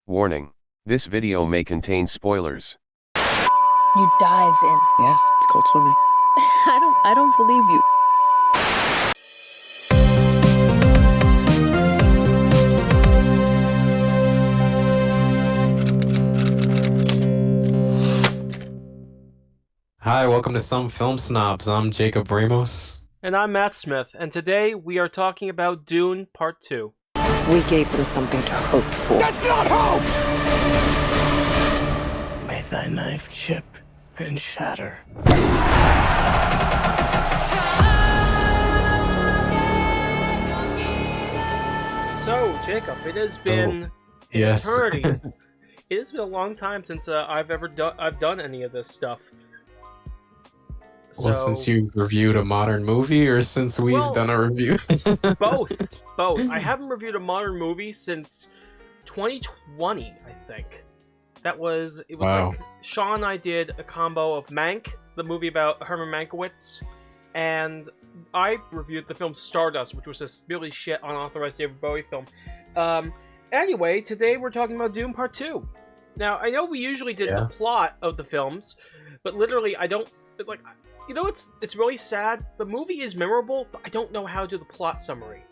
Warning, this video may contain spoilers. You dive in. Yes, it's called swimming. I don't believe you. Hi, welcome to Some Film Snobs. I'm Jacob Ramos. And I'm Matt Smith, and today we are talking about Dune Part 2. We gave them something to hope for. That's not hope! May thy knife chip and shatter. So, Jacob, it has been Yes. eternity. It has been a long time since I've done any of this stuff. Well, since you reviewed a modern movie, or since we've done a review? both. I haven't reviewed a modern movie since 2020, I think. It was Wow. like Sean and I did a combo of Mank, the movie about Herman Mankiewicz, and I reviewed the film Stardust, which was this really shit unauthorized David Bowie film. Anyway, today we're talking about Dune Part 2. Now, I know we usually did the plot of the films, but literally I don't, like, you know, it's really sad. The movie is memorable, but I don't know how to do the plot summary.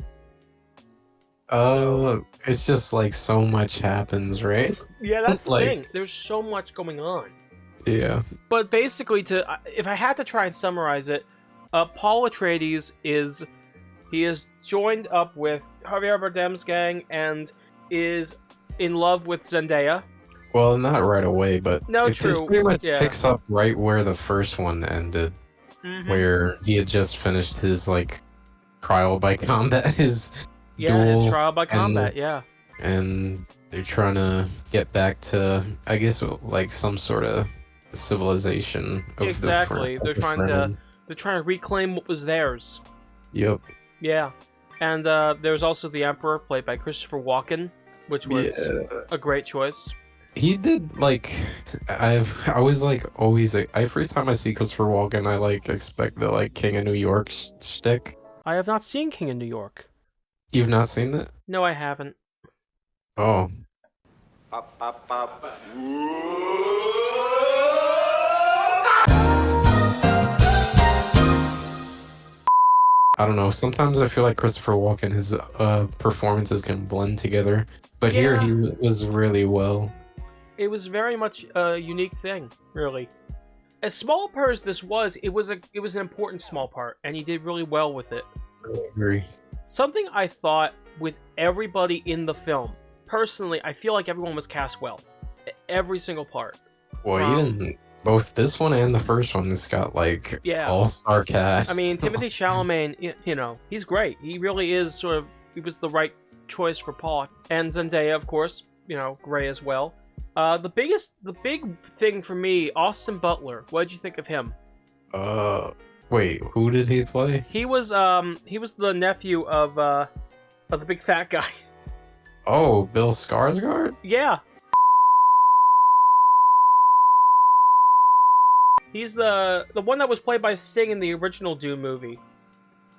It's just like so much happens, right? Yeah, that's the Like- thing. There's so much going on. Yeah. But basically, if I had to try and summarize it, Paul Atreides is joined up with Javier Bardem's gang and is in love with Zendaya. Well, not right away, but No, it just true. pretty much Yeah. picks up right where the first one ended, Mhm. where he had just finished his like trial by combat, his his duel, trial by and combat. Yeah. and they're trying to get back to, I guess, like some sort of civilization of Exactly. the They're trying to reclaim what was theirs. Yep. Yeah. And there's also the Emperor, played by Christopher Walken, which was a great choice. He did like I was like always every time I see Christopher Walken, I like expect the like King of New York shtick. I have not seen King of New York. You've not seen it? No, I haven't. Oh. I don't know. Sometimes I feel like Christopher Walken, his performances can blend together, but here Yeah. he was really well. It was very much a unique thing, really. As small part as this was, it was an important small part, and he did really well with it. I agree. Something I thought with everybody in the film, personally, I feel like everyone was cast well. Every single part. Well, even both this one and the first one, it's got like all-star cast. I mean, Timothée Chalamet, you know, he's great. He really is he was the right choice for Paul. And Zendaya, of course, you know, great as well. The big thing for me, Austin Butler. What did you think of him? Wait, who did he play? He was the nephew of the big fat guy. Oh, Bill Skarsgård? Yeah. He's the one that was played by Sting in the original Dune movie.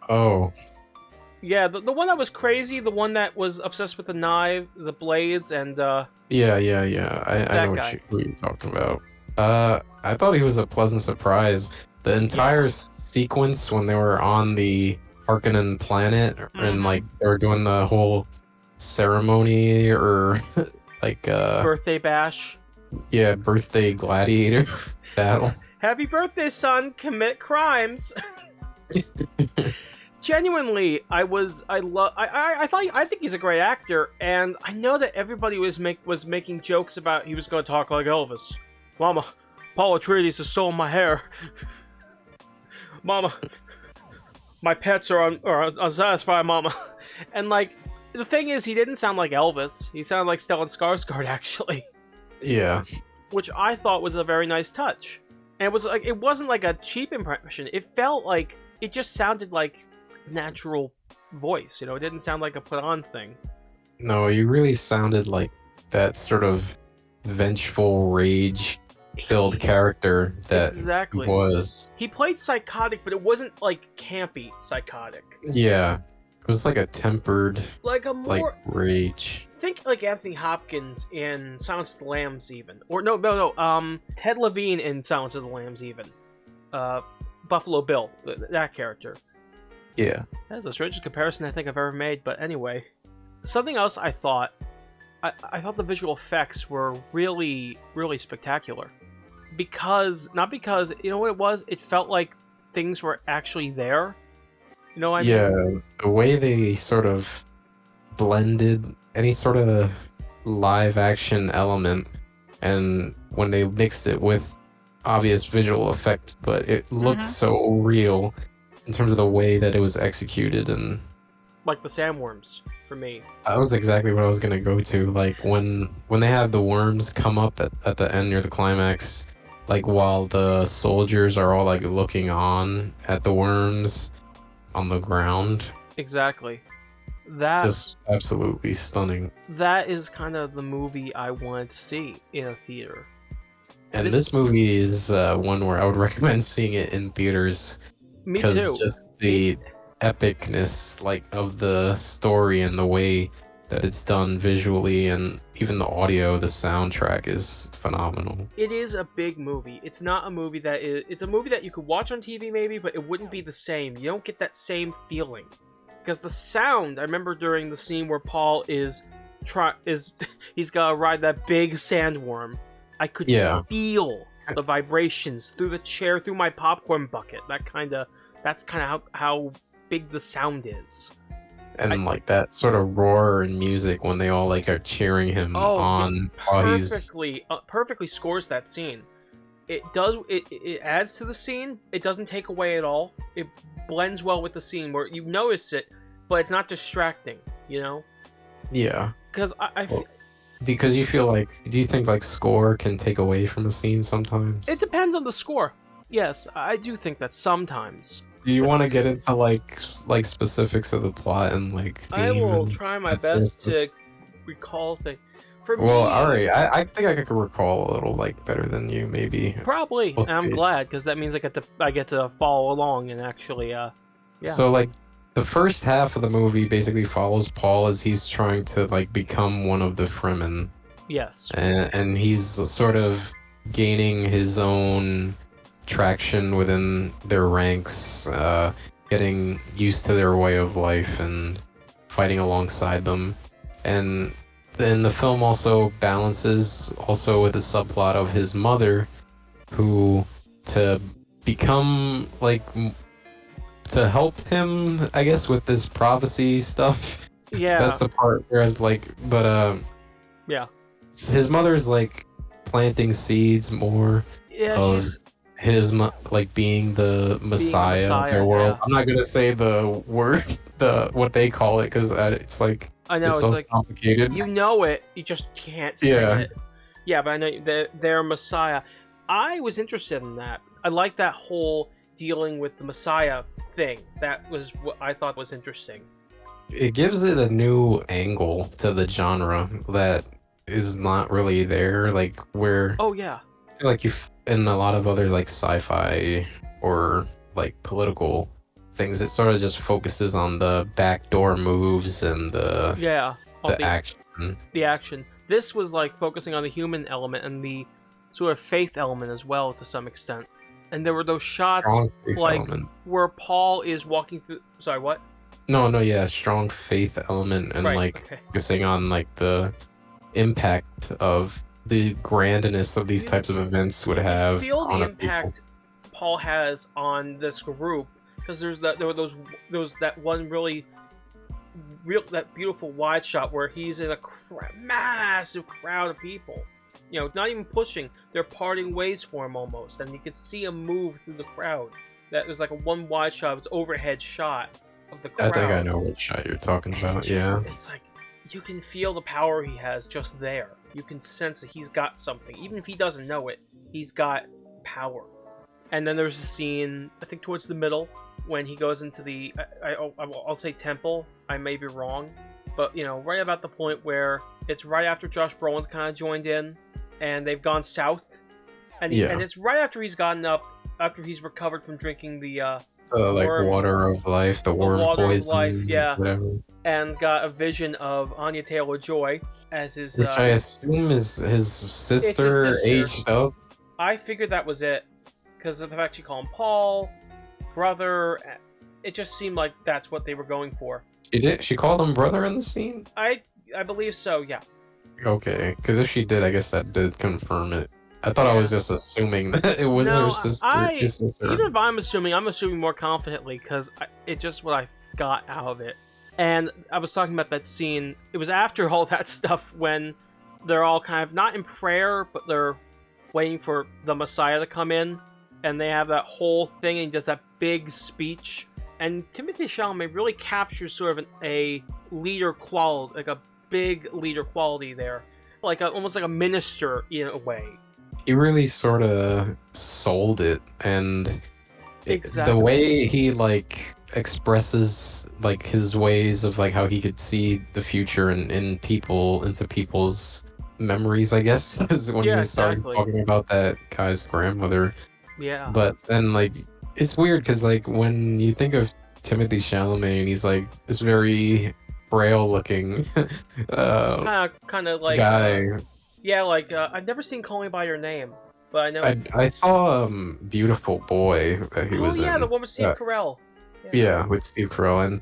Oh. Yeah, the one that was crazy, the one that was obsessed with the knife, the blades, and Yeah. I know who you're talking about. I thought he was a pleasant surprise. The entire sequence when they were on the Harkonnen planet and like they were doing the whole ceremony or like birthday bash. Yeah, birthday gladiator battle. Happy birthday, son! Commit crimes. Genuinely, I think he's a great actor, and I know that everybody was making jokes about he was going to talk like Elvis. Mama, Paul Atreides has stolen my hair. Mama, my pets are unsatisfied, Mama. And like, the thing is, he didn't sound like Elvis. He sounded like Stellan Skarsgård, actually. Yeah. Which I thought was a very nice touch. And it wasn't like a cheap impression. It felt like it just sounded like natural voice, you know. It didn't sound like a put on thing. No, you really sounded like that sort of vengeful rage filled character that Exactly. was. He played psychotic, but it wasn't like campy psychotic. Yeah. It was like a tempered, Like a like, more rage. think like Anthony Hopkins in Silence of the Lambs, even, or no, Ted Levine in Silence of the Lambs, even. Buffalo Bill, that character. Yeah. That's the strangest comparison I think I've ever made. But anyway, something else I thought the visual effects were really, really spectacular. Not because, you know what it was? It felt like things were actually there. You know what I mean? Yeah, the way they sort of blended any sort of live action element, and when they mixed it with obvious visual effect, but it looked so real in terms of the way that it was executed. And Like the sandworms, for me. that was exactly what I was gonna go to. Like when they have the worms come up at the end near the climax, like while the soldiers are all like looking on at the worms on the ground. Exactly. That Just absolutely stunning. that is kind of the movie I wanted to see in a theater. And this movie is one where I would recommend seeing it in theaters, Me too. because just the epicness, like, of the story and the way that it's done visually, and even the audio, the soundtrack is phenomenal. It is a big movie. It's not a movie that is. It's a movie that you could watch on TV maybe, but it wouldn't be the same. You don't get that same feeling because the sound. I remember during the scene where Paul he's got to ride that big sandworm. I could feel the vibrations through the chair, through my popcorn bucket. That's kind of how big the sound is. And like that sort of roar and music when they all like are cheering him on while he's perfectly scores that scene. It does it adds to the scene. It doesn't take away at all. It blends well with the scene where you notice it, but it's not distracting. You know? Yeah. Because because you feel like, do you think like score can take away from a scene sometimes? It depends on the score. Yes, I do think that sometimes. Do you want to get into like specifics of the plot and like theme? I will try my best to recall things. All right. I think I could recall a little like better than you, maybe. Probably. We'll I'm glad, because that means I get to follow along and actually yeah. So like the first half of the movie basically follows Paul as he's trying to like become one of the Fremen. Yes. And he's sort of gaining his own traction within their ranks, getting used to their way of life and fighting alongside them. And then the film also balances also with the subplot of his mother, who to become like to help him, I guess, with this prophecy stuff. Yeah. That's the part where I was like, but yeah. His mother's like planting seeds more of his like being the Messiah of their world. I'm not gonna say the word, what they call it, because it's like, I know, it's so like complicated. You know it, you just can't say it. Yeah, but I know they're Messiah. I was interested in that. I like that whole dealing with the Messiah thing. That was what I thought was interesting. It gives it a new angle to the genre that is not really there, like where I feel like in a lot of other like sci-fi or like political things, it sort of just focuses on the backdoor moves and the action. The action. This was like focusing on the human element and the sort of faith element as well to some extent. And there were those shots like where Paul is walking through. Sorry, what? No, strong faith element and focusing on like the impact of the grandness of these types of events would have. Feel the impact Paul has on this group, because there were that one really that beautiful wide shot where he's in a massive crowd of people. You know, not even pushing. They're parting ways for him almost, and you could see him move through the crowd. That was like a one wide shot. It's overhead shot of the crowd. I think I know what shot you're talking about. It's like you can feel the power he has just there. You can sense that he's got something, even if he doesn't know it. He's got power. And then there's a scene, I think towards the middle, when he goes into the I'll say temple. I may be wrong, but you know, right about the point where it's right after Josh Brolin's kind of joined in, and they've gone south, and it's right after he's gotten up, after he's recovered from drinking the like worm, water of life, the worm water of poison, life, yeah, whatever. and got a vision of Anya Taylor-Joy as his. Which I assume is his sister, sister. aged up. I figured that was it, because of the fact she called him Paul, brother. It just seemed like that's what they were going for. She called him brother in the scene? I believe so, yeah. Okay, because if she did, I guess that did confirm it. I thought I was just assuming that it was her sister. His sister. Even if I'm assuming more confidently, because it's just what I got out of it. And I was talking about that scene. It was after all that stuff when they're all kind of not in prayer, but they're waiting for the Messiah to come in, and they have that whole thing, and he does that big speech. And Timothée Chalamet really captures sort of a leader quality, like a big leader quality there, like almost like a minister in a way. He really sort of sold it, and Exactly. the way he like expresses like his ways of like how he could see the future and into people's memories, I guess, is when he started talking about that guy's grandmother. Yeah. But then like it's weird because like when you think of Timothée Chalamet, and he's like this very frail looking kind of like guy. I've never seen Call Me by Your Name, but I know I saw Beautiful Boy that he was in. the one with Steve Carell. Yeah, with Steve Carell, and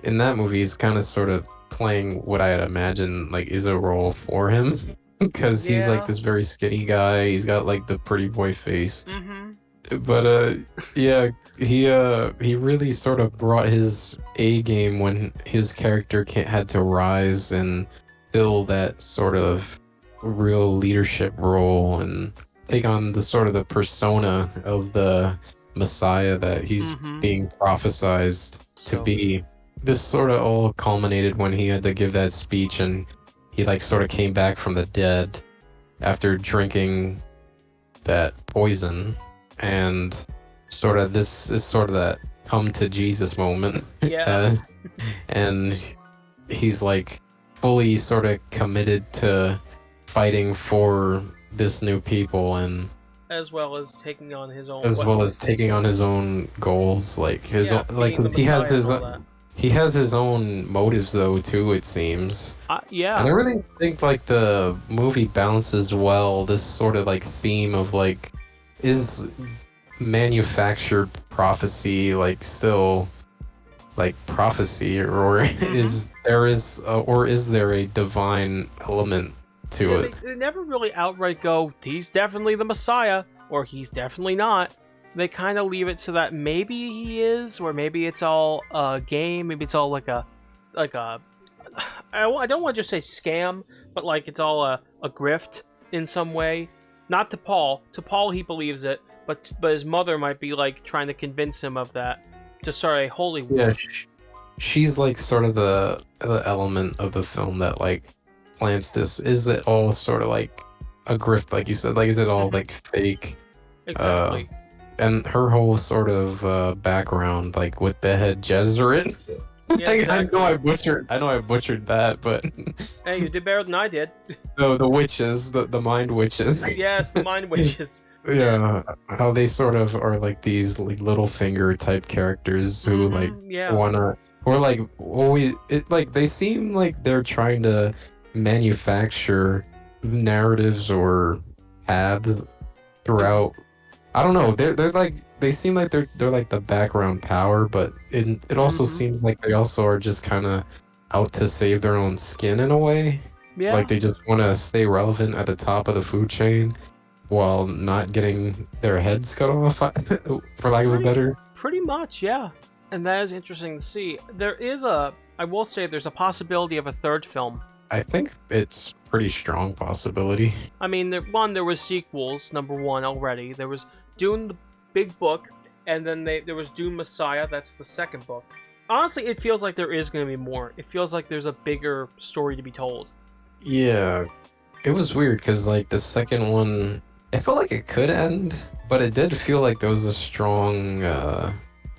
in that movie he's kind of sort of playing what I had imagined like is a role for him, because he's like this very skinny guy. He's got like the pretty boy face. But he really sort of brought his A game when his character had to rise and fill that sort of real leadership role and take on the sort of the persona of the Messiah that he's being prophesized to be. This sort of all culminated when he had to give that speech, and he like sort of came back from the dead after drinking that poison, and sort of this is sort of that come to Jesus moment. And he's like fully sort of committed to fighting for this new people, and as well as taking on his own goals, like his own, like he has his own motives though too, it seems. And I really think like the movie balances well this sort of like theme of like, is manufactured prophecy like still like prophecy, or is there a divine element to it? They never really outright go, he's definitely the Messiah, or he's definitely not. They kind of leave it so that maybe he is, or maybe it's all a game, maybe it's all like a I don't want to just say scam, but like it's all a grift in some way. Not to Paul. To Paul, he believes it, but his mother might be like trying to convince him of that to start a holy war. Yeah, she's like sort of the element of the film that like plants this. Is it all sort of like a grift, like you said? Like, is it all like fake? Exactly. And her whole sort of background, like with the head Jezerit. Yeah, exactly. I know I butchered that, but hey, you did better than I did. The witches, the mind witches. Yes, the mind witches. Yeah, how they sort of are like these like little finger type characters who like wanna, or like always, it like they seem like they're trying to manufacture narratives or paths throughout. I don't know. They're like, they seem like they're like the background power, but it also seems like they also are just kind of out to save their own skin in a way. Yeah. Like they just want to stay relevant at the top of the food chain while not getting their heads cut off, for lack of a better. Pretty much, yeah. And that is interesting to see. I will say there's a possibility of a third film. I think it's pretty strong possibility. I mean, there was sequels, number one already. There was Dune, the big book, and then there was Dune Messiah, that's the second book. Honestly, it feels like there is going to be more. It feels like there's a bigger story to be told. Yeah, it was weird because like the second one, it felt like it could end, but it did feel like there was a strong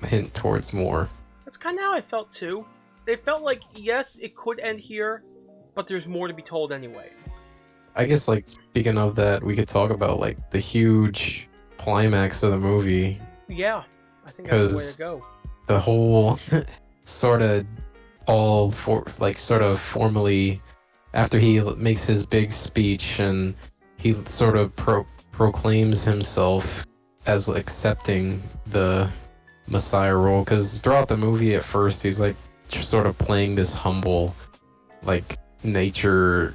hint towards more. That's kind of how I felt too. It felt like, yes, it could end here, but there's more to be told anyway. I guess, like, speaking of that, we could talk about like the huge climax of the movie. Yeah, I think that's the way to because go. the whole sort of Paul sort of formally after he makes his big speech and he sort of proclaims himself as accepting the Messiah role, because throughout the movie at first he's like sort of playing this humble like nature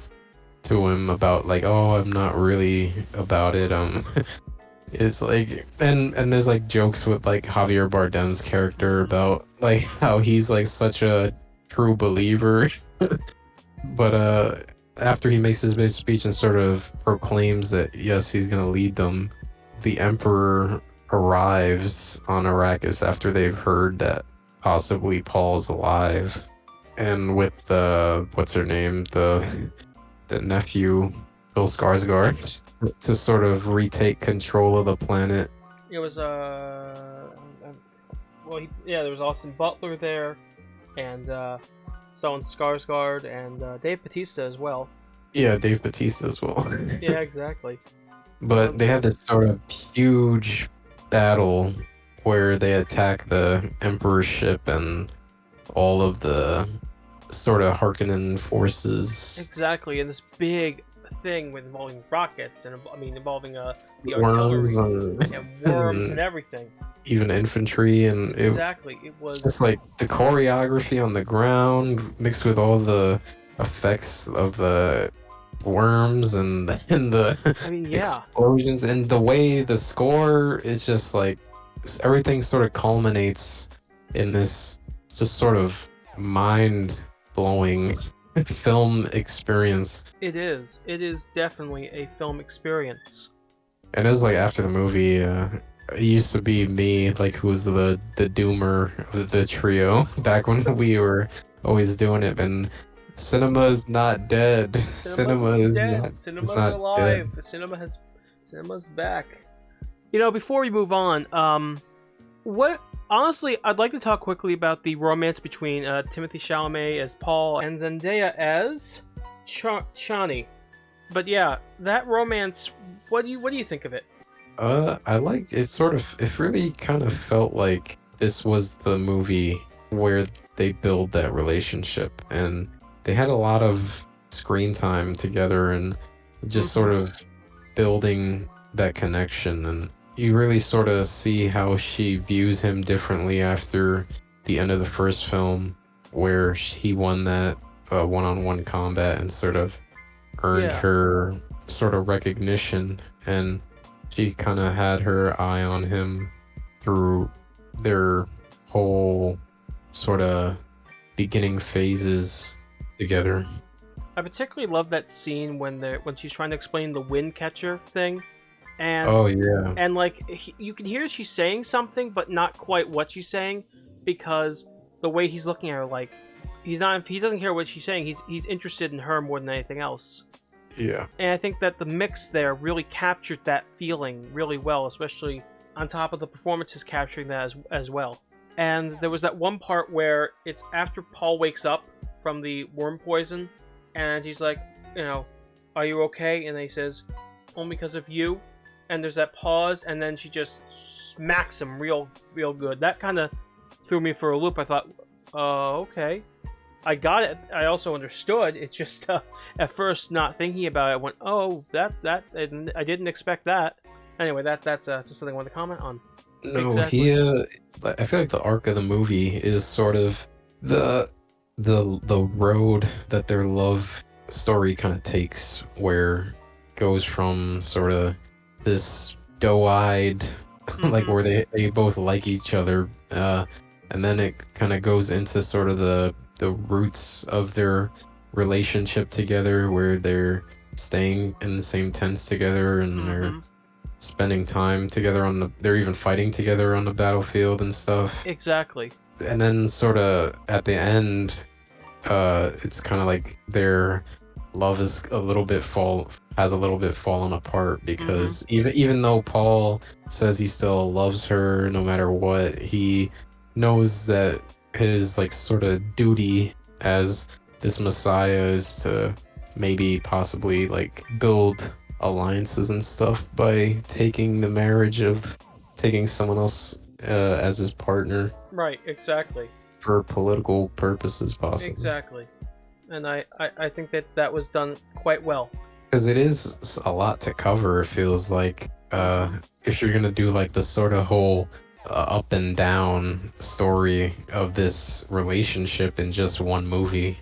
to him about like, oh, I'm not really about it. It's like, and there's like jokes with like Javier Bardem's character about like how he's like such a true believer. But after he makes his big speech and sort of proclaims that yes, he's gonna lead them, the Emperor arrives on Arrakis after they've heard that possibly Paul's alive, and with the what's her name, the nephew Bill Skarsgård, to sort of retake control of the planet. It was there was Austin Butler there, and Stellan Skarsgård, and Dave Bautista as well. Yeah, Dave Bautista as well. Yeah, exactly. But they had this sort of huge battle where they attack the Emperor's ship and all of the sort of Harkonnen forces. Exactly, and this big thing involving rockets and involving the Worms artillery and worms and everything. Even infantry, and Exactly, it was just like the choreography on the ground mixed with all the effects of the worms and the explosions, and the way the score is just like everything sort of culminates in this just sort of mind-blowing film experience. It is definitely a film experience. And it was like after the movie, it used to be me, like, who was the doomer of the trio back when we were always doing it. And cinema is not dead. Cinema is dead. Cinema's not alive. dead. Cinema's back. You know, before we move on, honestly, I'd like to talk quickly about the romance between Timothée Chalamet as Paul and Zendaya as Chani. But yeah, that romance. What do you think of it? I liked it. It really kind of felt like this was the movie where they build that relationship, and they had a lot of screen time together and just sort of building that connection. And you really sort of see how she views him differently after the end of the first film, where he won that one-on-one combat and sort of earned her sort of recognition, and she kind of had her eye on him through their whole sort of beginning phases together. I particularly love that scene when she's trying to explain the wind catcher thing, and and like you can hear she's saying something, but not quite what she's saying, because the way he's looking at her, like he doesn't care what she's saying. He's interested in her more than anything else. Yeah. And I think that the mix there really captured that feeling really well, especially on top of the performances capturing that as well. And there was that one part where it's after Paul wakes up from the worm poison, and he's like, are you okay? And then he says, only because of you. And there's that pause, and then she just smacks him real good. That kind of threw me for a loop. I thought, okay. I got it. I also understood. It's just at first not thinking about it. I went, oh, that I didn't expect that. Anyway, that's just something I wanted to comment on. No, exactly. I feel like the arc of the movie is sort of the road that their love story kind of takes, where it goes from sort of this doe-eyed, like where they both like each other, and then it kind of goes into sort of the roots of their relationship together, where they're staying in the same tents together, and they're spending time together they're even fighting together on the battlefield and stuff. Exactly. And then sort of at the end, it's kind of like their love is has a little bit fallen apart, because even though Paul says he still loves her no matter what, he knows that his like sort of duty as this Messiah is to maybe possibly like build alliances and stuff by taking someone else as his partner Right, exactly. for political purposes, possibly. Exactly. And I think that was done quite well. Because it is a lot to cover, it feels like. If you're gonna do like the sort of whole up and down story of this relationship in just one movie.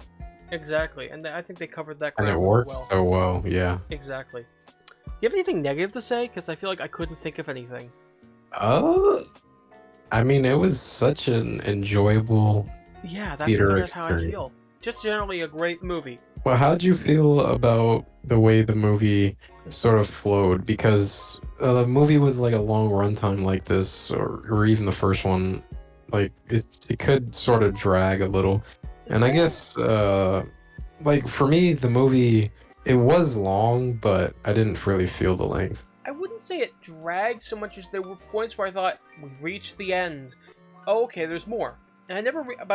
Exactly, and I think they covered that And it ground works well. so well, yeah. Exactly. Do you have anything negative to say? Because I feel like I couldn't think of anything. I mean, it was such an enjoyable Yeah, that's theater kind of how I experience. feel. Just generally a great movie. Well, how'd you feel about the way the movie sort of flowed? Because the movie with like a long runtime like this, or even the first one, like it could sort of drag a little. And I guess, like for me, the movie, it was long, but I didn't really feel the length. I wouldn't say it dragged so much as there were points where I thought we reached the end. Oh, okay, there's more. And I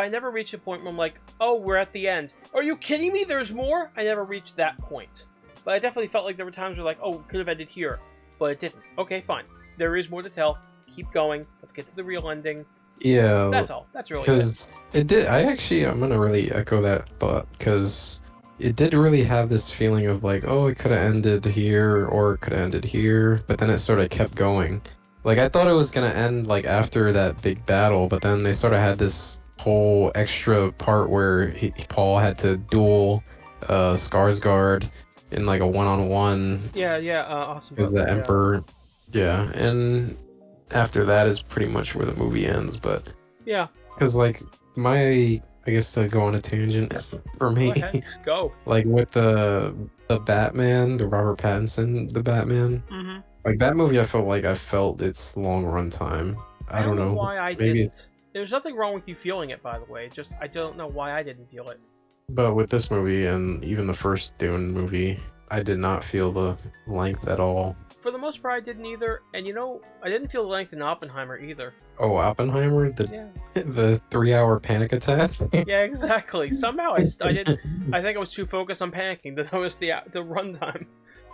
never reached a point where I'm like, oh, we're at the end. Are you kidding me? There's more? I never reached that point. But I definitely felt like there were times where like, oh, it could have ended here, but it didn't. Okay, fine. There is more to tell. Keep going. Let's get to the real ending. Yeah, That's all. That's really it. because it did. I'm gonna really echo that thought because it did really have this feeling of like, oh, it could have ended here or it could have ended here, but then it sort of kept going. Like I thought it was gonna end like after that big battle, but then they sort of had this whole extra part where Paul had to duel Skarsgård in like a one-on-one Yeah, awesome. because the Yeah. Emperor. Yeah, and after that is pretty much where the movie ends. But Yeah, because like I guess to go on a tangent for go me, ahead. Go. like with the Batman, the Robert Pattinson, the Batman. Mm-hmm. Like that movie, I felt its long run time. I don't know why I maybe, didn't. There's nothing wrong with you feeling it, by the way. Just I don't know why I didn't feel it. but with this movie and even the first Dune movie, I did not feel the length at all. For the most part, I didn't either. And you know, I didn't feel the length in Oppenheimer either. Oh, Oppenheimer, the Yeah. the 3-hour panic attack. Yeah, exactly. Somehow I didn't. I think I was too focused on panicking to notice the runtime.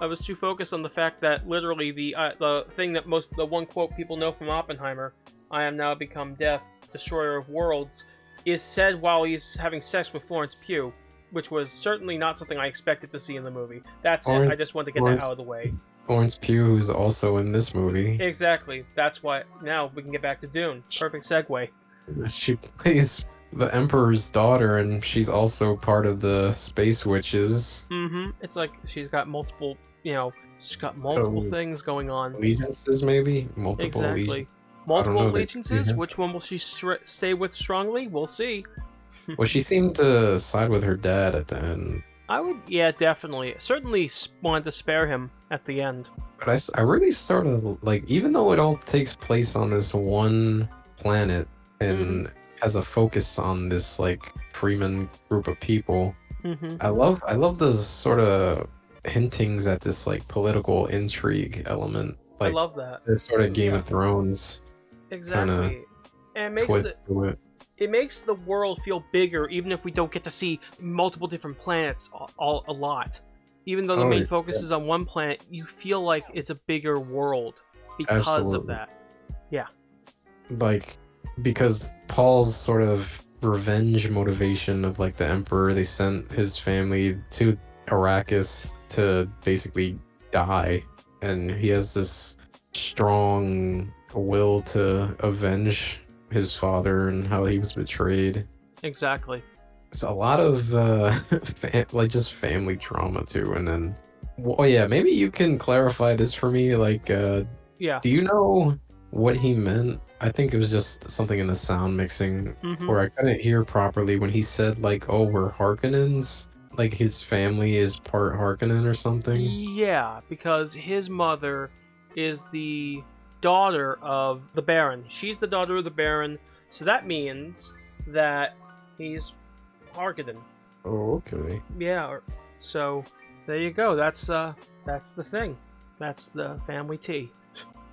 I was too focused on the fact that literally the thing that the one quote people know from Oppenheimer, "I am now become death, destroyer of worlds," is said while he's having sex with Florence Pugh, which was certainly not something I expected to see in the movie. That's it. I just wanted to get that out of the way. Florence Pugh, who's also in this movie. Exactly. That's why now we can get back to Dune. Perfect segue. She plays the Emperor's daughter, and she's also part of the Space Witches. Mm-hmm. It's like she's got multiple, she's got multiple things going on. Allegiances, maybe? Multiple Exactly. Multiple know, allegiances. yeah. Which one will she stay with strongly? We'll see. Well, she seemed to side with her dad at the end. I would, yeah, definitely. Certainly wanted to spare him at the end. But I really sort of, like, even though it all takes place on this one planet and has a focus on this, like, Freeman group of people, Mm-hmm. I love the sort of hintings at this, like, political intrigue element. I Like, love that. this sort of Game of Thrones Exactly. And it twist to it. it makes the world feel bigger, even if we don't get to see multiple different planets a lot. Even though the main focus is on one planet, you feel like it's a bigger world because of Absolutely. that. Yeah. Like, because Paul's sort of revenge motivation of like the Emperor, they sent his family to Arrakis to basically die, and he has this strong will to avenge his father and how he was betrayed. Exactly. It's a lot of like just family trauma too. And then, well, yeah, maybe you can clarify this for me. Like, Yeah. do you know what he meant? I think it was just something in the sound mixing Mhm. where I couldn't hear properly when he said like, "Oh, we're Harkonnens." Like his family is part Harkonnen or something. Yeah, because his mother is the daughter of the Baron. She's the daughter of the Baron, so that means that he's Harkonnen. Oh, okay. Yeah, so there you go. That's the thing. That's the family tea.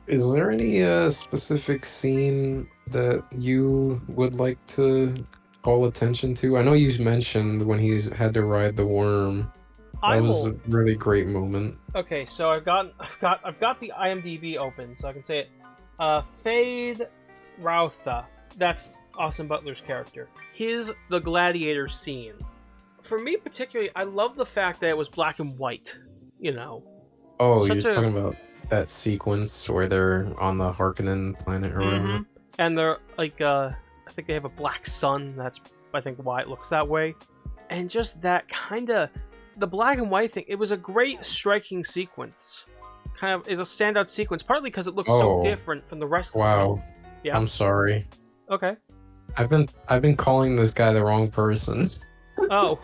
Is there any specific scene that you would like to call attention to? I know you mentioned when he had to ride the worm. That was a really great moment. Okay, so I've got the IMDb open, so I can say it. Fade Rautha, that's Austin Butler's character. The gladiator scene. For me particularly, I love the fact that it was black and white. You know. Oh, you're talking about that sequence where they're on the Harkonnen planet or whatever? And they're like, I think they have a black sun. That's, I think, why it looks that way. And just that kind of, the black and white thing, it was a great striking sequence. Kind of is a standout sequence, partly because it looks so different from the rest of the film. Yeah. I'm sorry. Okay. I've been calling this guy the wrong person. Oh.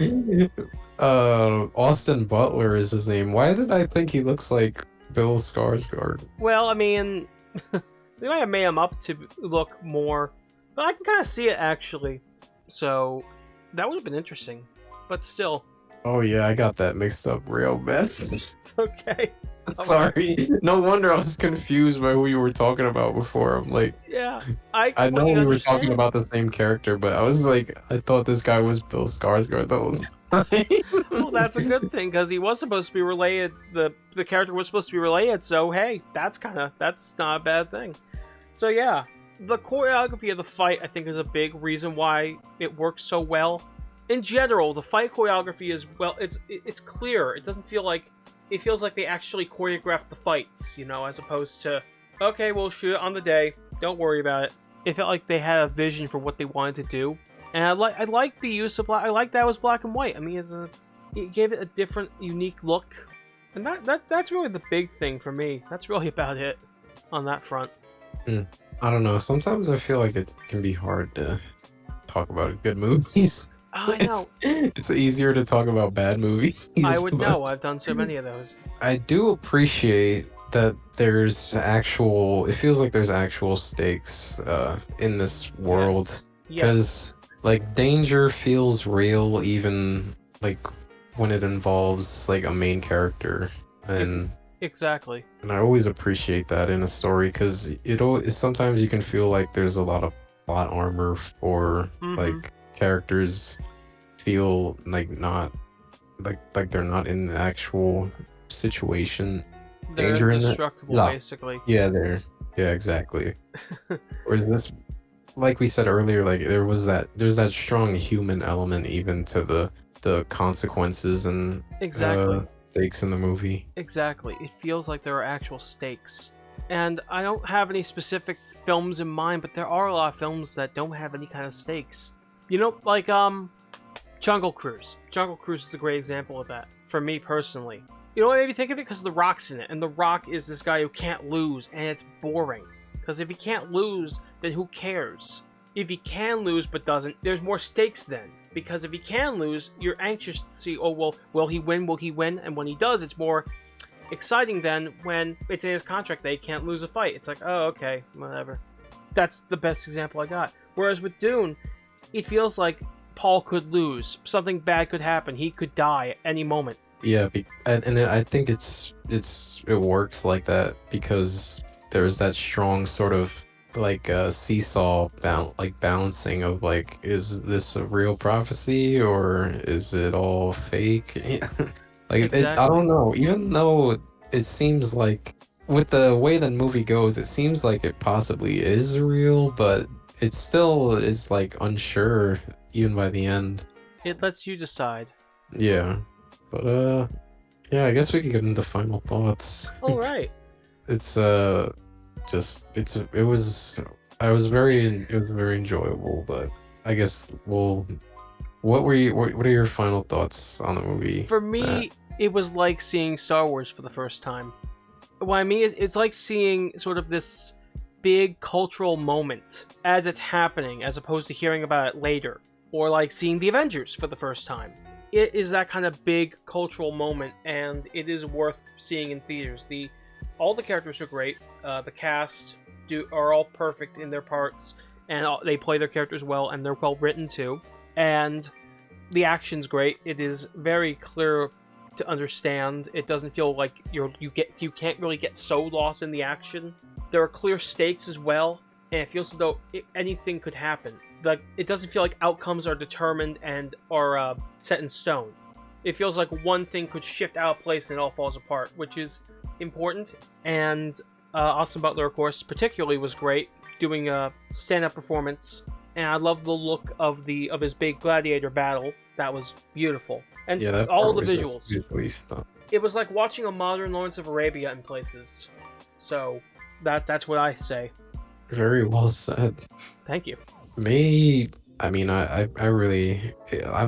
Austin Butler is his name. Why did I think he looks like Bill Skarsgård? Well, I mean, they might have made him up to look more, but I can kind of see it actually. So that would have been interesting, but still. Oh yeah, I got that mixed up real bad. It's okay. Sorry. No wonder I was confused by who you were talking about before. I'm like, yeah, I know we were talking about the same character, but I was like, I thought this guy was Bill Skarsgård the whole time. Well, that's a good thing because he was supposed to be related. The character was supposed to be related, so hey, that's not a bad thing. So yeah, the choreography of the fight I think is a big reason why it works so well. In general, the fight choreography is it's clear. It doesn't feel like it feels like they actually choreographed the fights, you know, as opposed to okay, we'll shoot it on the day. Don't worry about it. It felt like they had a vision for what they wanted to do. And I like the use of black. I like that it was black and white. I mean, it gave it a different, unique look, and that's really the big thing for me. That's really about it on that front. I don't know. Sometimes I feel like it can be hard to talk about good movies. Oh, I know. It's easier to talk about bad movies. I would know. I've done so many of those. I do appreciate that there's actual. It feels like there's actual stakes in this world. Because like danger feels real, even like when it involves like a main character, and exactly. And I always appreciate that in a story because sometimes you can feel like there's a lot of plot armor for like characters feel like not like they're not in the actual situation. They're danger indestructible, in it. basically. Yeah, exactly. Whereas this, like we said earlier, like there's that strong human element even to the consequences and stakes in the movie. Exactly. It feels like there are actual stakes. And I don't have any specific films in mind, but there are a lot of films that don't have any kind of stakes. You know, like Jungle Cruise. Jungle Cruise is a great example of that, for me personally. You know what made me think of it? Because The Rock's in it, and The Rock is this guy who can't lose, and it's boring. Because if he can't lose, then who cares? If he can lose but doesn't, there's more stakes then. Because if he can lose, you're anxious to see, oh, well, will he win? Will he win? And when he does, it's more exciting than when it's in his contract that he can't lose a fight. It's like, oh, okay, whatever. That's the best example I got. Whereas with Dune, it feels like Paul could lose. Something bad could happen. He could die at any moment. Yeah, and I think it works like that because there's that strong sort of like seesaw balancing of like, is this a real prophecy or is it all fake? Like exactly. I don't know. Even though it seems like with the way the movie goes, it seems like it possibly is real, but it still is like unsure even by the end. It lets you decide. Yeah, but yeah, I guess we can get into final thoughts. All right. It was very enjoyable, but I guess what are your final thoughts on the movie? For me, it was like seeing Star Wars for the first time. What I mean is, it's like seeing sort of this big cultural moment as it's happening, as opposed to hearing about it later, or like seeing the Avengers for the first time. It is that kind of big cultural moment, and it is worth seeing in theaters. All the characters are great. The cast are all perfect in their parts, and they play their characters well, and they're well written too. And the action's great. It is very clear to understand. It doesn't feel like you can't really get so lost in the action. There are clear stakes as well, and it feels as though anything could happen. Like, it doesn't feel like outcomes are determined and are set in stone. It feels like one thing could shift out of place and it all falls apart, which is important. And Austin Butler, of course, particularly was great. doing a stand-up performance, and I love the look of his big gladiator battle. That was beautiful, and Yeah, that all part the was visuals. beautifully stuff. It was like watching a modern Lawrence of Arabia in places. So that's what I say. Very well said. Thank you. I mean, I really,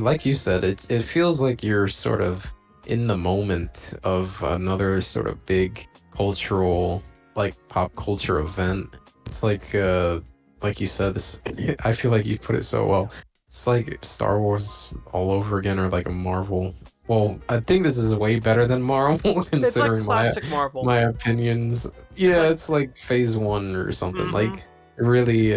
like you said, it feels like you're sort of in the moment of another sort of big cultural, like pop culture event. It's like you said, this, I feel like you put it so well. It's like Star Wars all over again, or like a Marvel. Well, I think this is way better than Marvel, It's like considering classic Marvel. my opinions. Yeah, Like- it's like Phase 1 or something. Mhm. Like, really,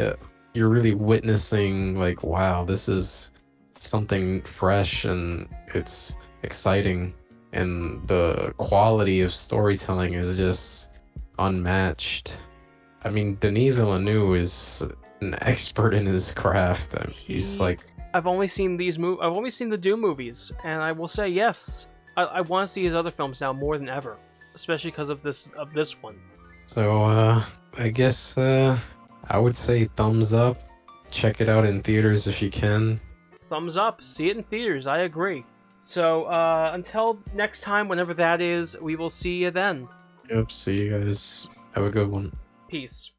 you're really witnessing, like, wow, this is something fresh and it's exciting. And the quality of storytelling is just unmatched. I mean, Denis Villeneuve is an expert in his craft. I mean, he's like, I've only seen I've only seen the Dune movies, and I will say yes. I want to see his other films now more than ever, especially because of this one. so I guess I would say thumbs up. Check it out in theaters if you can. Thumbs up. See it in theaters. I agree. So until next time, whenever that is, we will see you then. Yep, see you guys. Have a good one. Peace.